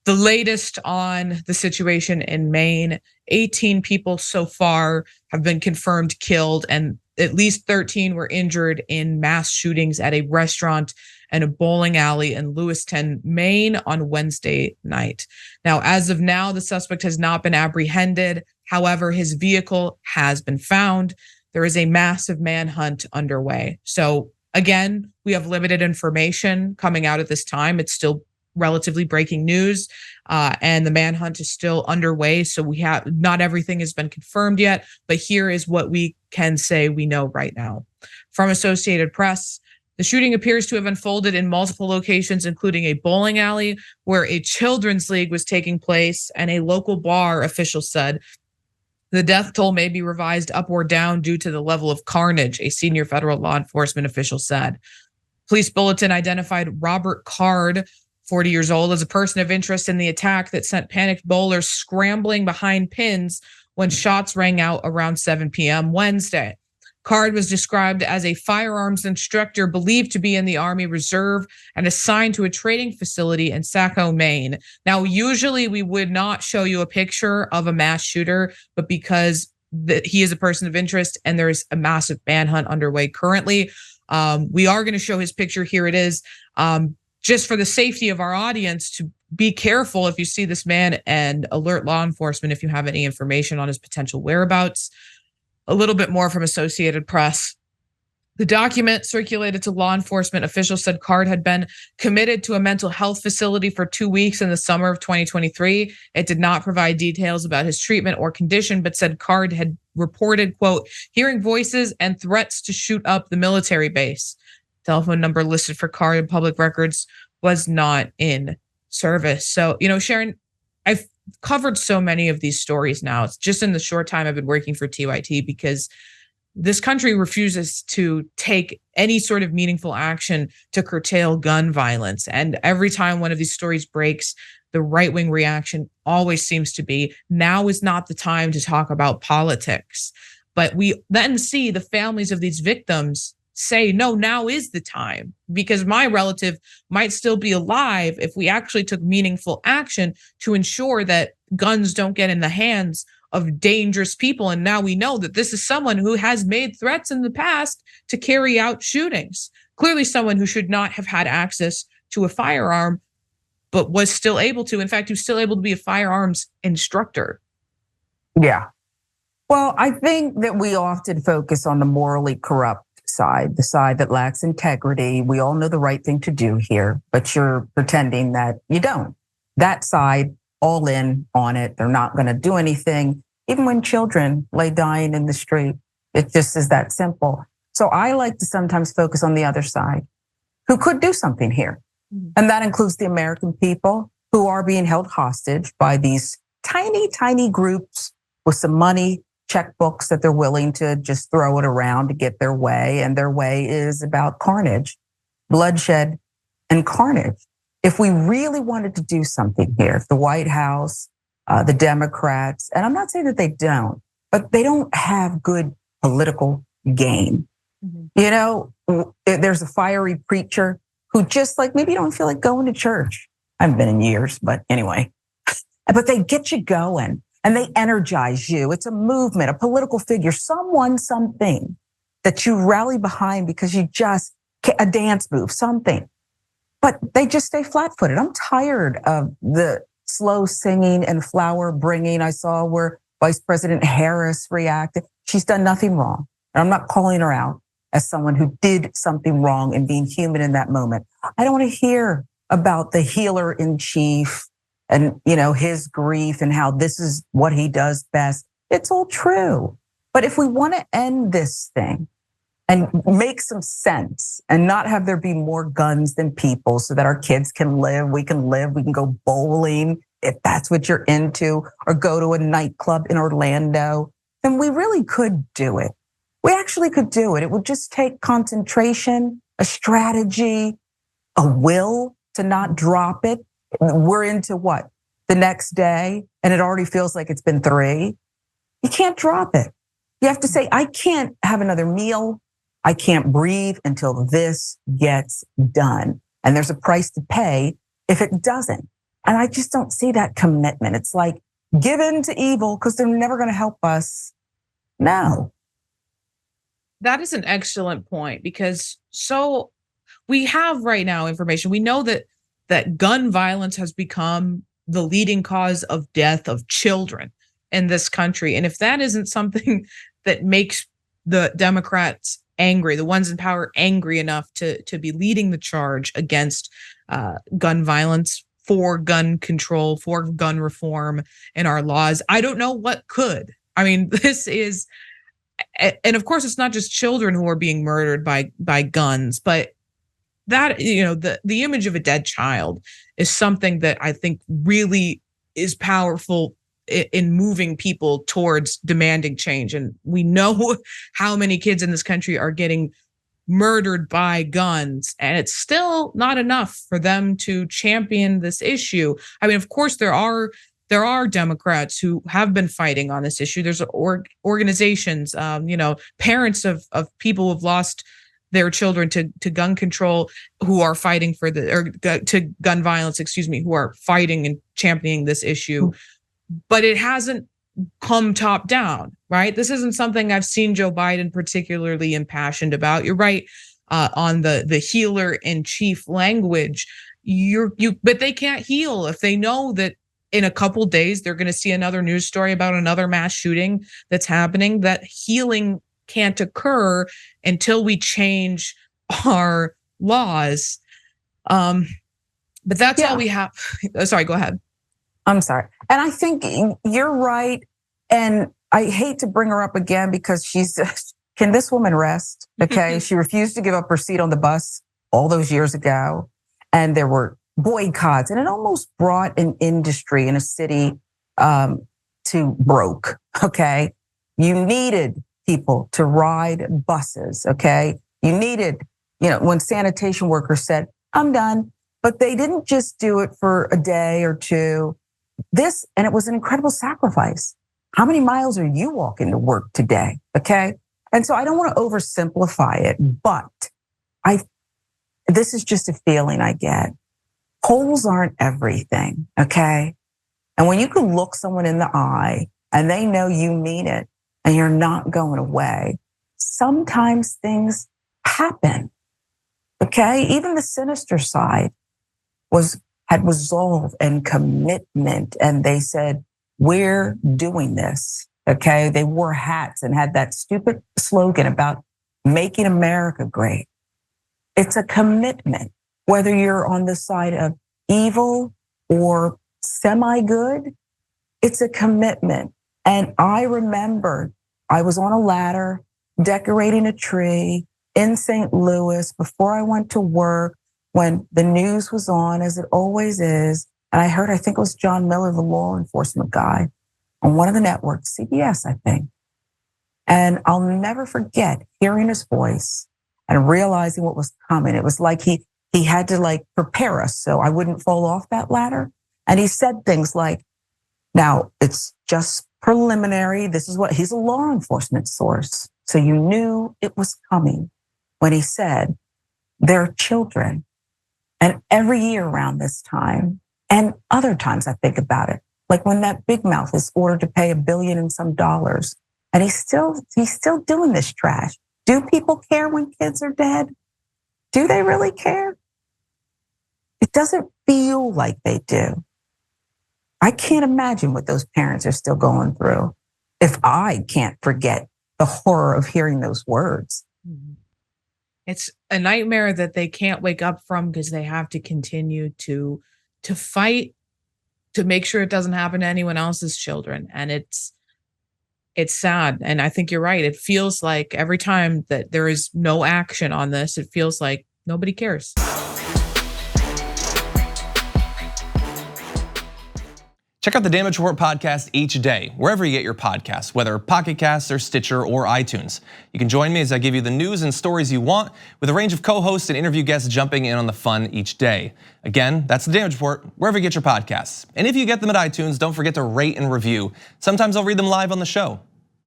The latest on the situation in Maine, 18 people so far have been confirmed killed, and at least 13 were injured in mass shootings at a restaurant and a bowling alley in Lewiston, Maine on Wednesday night. Now, as of now, the suspect has not been apprehended. However, his vehicle has been found. There is a massive manhunt underway. So again, we have limited information coming out at this time. It's still relatively breaking news, and the manhunt is still underway. So not everything has been confirmed yet, but here is what we can say we know right now. From Associated Press, the shooting appears to have unfolded in multiple locations, including a bowling alley where a children's league was taking place, and a local bar, officials said. The death toll may be revised up or down due to the level of carnage, a senior federal law enforcement official said. Police bulletin identified Robert Card, 40 years old, as a person of interest in the attack that sent panicked bowlers scrambling behind pins when shots rang out around 7 p.m. Wednesday. Card was described as a firearms instructor believed to be in the Army Reserve and assigned to a training facility in Saco, Maine. Now, usually we would not show you a picture of a mass shooter, but because he is a person of interest and there's a massive manhunt underway currently, we are going to show his picture. Here it is. Just for the safety of our audience, to be careful if you see this man and alert law enforcement if you have any information on his potential whereabouts. A little bit more from Associated Press. The document circulated to law enforcement officials said Card had been committed to a mental health facility for 2 weeks in the summer of 2023. It did not provide details about his treatment or condition, but said Card had reported, quote, hearing voices and threats to shoot up the military base. Telephone number listed for Card in public records was not in service. So, Sharon, I've covered so many of these stories now. It's just in the short time I've been working for TYT, because this country refuses to take any sort of meaningful action to curtail gun violence. And every time one of these stories breaks, the right-wing reaction always seems to be, now is not the time to talk about politics. But we then see the families of these victims say, no, now is the time, because my relative might still be alive if we actually took meaningful action to ensure that guns don't get in the hands of dangerous people. And now we know that this is someone who has made threats in the past to carry out shootings. Clearly someone who should not have had access to a firearm, but was still able to. In fact, who's still able to be a firearms instructor. Yeah. Well, I think that we often focus on the morally corrupt side, the side that lacks integrity. We all know the right thing to do here, but you're pretending that you don't. That side, all in on it. They're not going to do anything, even when children lay dying in the street. It just is that simple. So I like to sometimes focus on the other side, who could do something here. And that includes the American people who are being held hostage by these tiny, tiny groups with some money, checkbooks that they're willing to just throw it around to get their way. And their way is about carnage, bloodshed, and carnage. If we really wanted to do something here, if the White House, the Democrats, and I'm not saying that they don't, but they don't have good political game. There's a fiery preacher who just maybe you don't feel like going to church. I haven't been in years, but anyway. But they get you going. And they energize you. It's a movement, a political figure, someone, something that you rally behind because you just, a dance move, something. But they just stay flat-footed. I'm tired of the slow singing and flower bringing. I saw where Vice President Harris reacted. She's done nothing wrong. And I'm not calling her out as someone who did something wrong and being human in that moment. I don't want to hear about the healer in chief and, his grief and how this is what he does best. It's all true. But if we want to end this thing and make some sense and not have there be more guns than people so that our kids can live, we can go bowling if that's what you're into, or go to a nightclub in Orlando, then we really could do it. We actually could do it. It would just take concentration, a strategy, a will to not drop it. We're into what? The next day, and it already feels like it's been 3. You can't drop it. You have to say, I can't have another meal. I can't breathe until this gets done. And there's a price to pay if it doesn't. And I just don't see that commitment. It's like, give in to evil because they're never going to help us. No. That is an excellent point, because so we have right now information. We know that gun violence has become the leading cause of death of children in this country. And if that isn't something that makes the Democrats angry, the ones in power angry enough to be leading the charge against gun violence, for gun control, for gun reform in our laws, I don't know what could. I mean, this is, and of course, it's not just children who are being murdered by guns, but that, you know, the image of a dead child is something that I think really is powerful in moving people towards demanding change. And we know how many kids in this country are getting murdered by guns, and it's still not enough for them to champion this issue. I mean, of course, there are Democrats who have been fighting on this issue. There's organizations, parents of people who have lost their children to gun control, who are fighting for to gun violence, who are fighting and championing this issue. But it hasn't come top down, right? This isn't something I've seen Joe Biden particularly impassioned about. You're right on the healer in chief language. But they can't heal if they know that in a couple days they're going to see another news story about another mass shooting that's happening. That healing can't occur until we change our laws. But that's all we have. Sorry, go ahead. I'm sorry. And I think you're right. And I hate to bring her up again because can this woman rest? Okay. She refused to give up her seat on the bus all those years ago. And there were boycotts, and it almost brought an industry in a city to broke. Okay. You needed people to ride buses. Okay. You needed, when sanitation workers said, I'm done, but they didn't just do it for a day or two. And it was an incredible sacrifice. How many miles are you walking to work today? Okay. And so I don't want to oversimplify it, but this is just a feeling I get. Polls aren't everything. Okay. And when you can look someone in the eye and they know you mean it and you're not going away, sometimes things happen. Okay. Even the sinister side had resolve and commitment. And they said, we're doing this. Okay. They wore hats and had that stupid slogan about making America great. It's a commitment, whether you're on the side of evil or semi-good, it's a commitment. And I remember I was on a ladder decorating a tree in St. Louis before I went to work, when the news was on, as it always is. And I heard, I think it was John Miller, the law enforcement guy, on one of the networks, CBS, I think. And I'll never forget hearing his voice and realizing what was coming. It was like he had to prepare us so I wouldn't fall off that ladder. And he said things like, now it's just preliminary. This is what he's a law enforcement source. So you knew it was coming when he said, they're children. And every year around this time, and other times I think about it, like when that big mouth is ordered to pay $1 billion and some dollars, and he's still doing this trash. Do people care when kids are dead? Do they really care? It doesn't feel like they do. I can't imagine what those parents are still going through if I can't forget the horror of hearing those words. It's a nightmare that they can't wake up from because they have to continue to fight to make sure it doesn't happen to anyone else's children. And it's sad. And I think you're right. It feels like every time that there is no action on this, it feels like nobody cares. Check out the Damage Report podcast each day, wherever you get your podcasts, whether Pocket Casts or Stitcher or iTunes. You can join me as I give you the news and stories you want, with a range of co-hosts and interview guests jumping in on the fun each day. Again, that's the Damage Report, wherever you get your podcasts. And if you get them at iTunes, don't forget to rate and review. Sometimes I'll read them live on the show.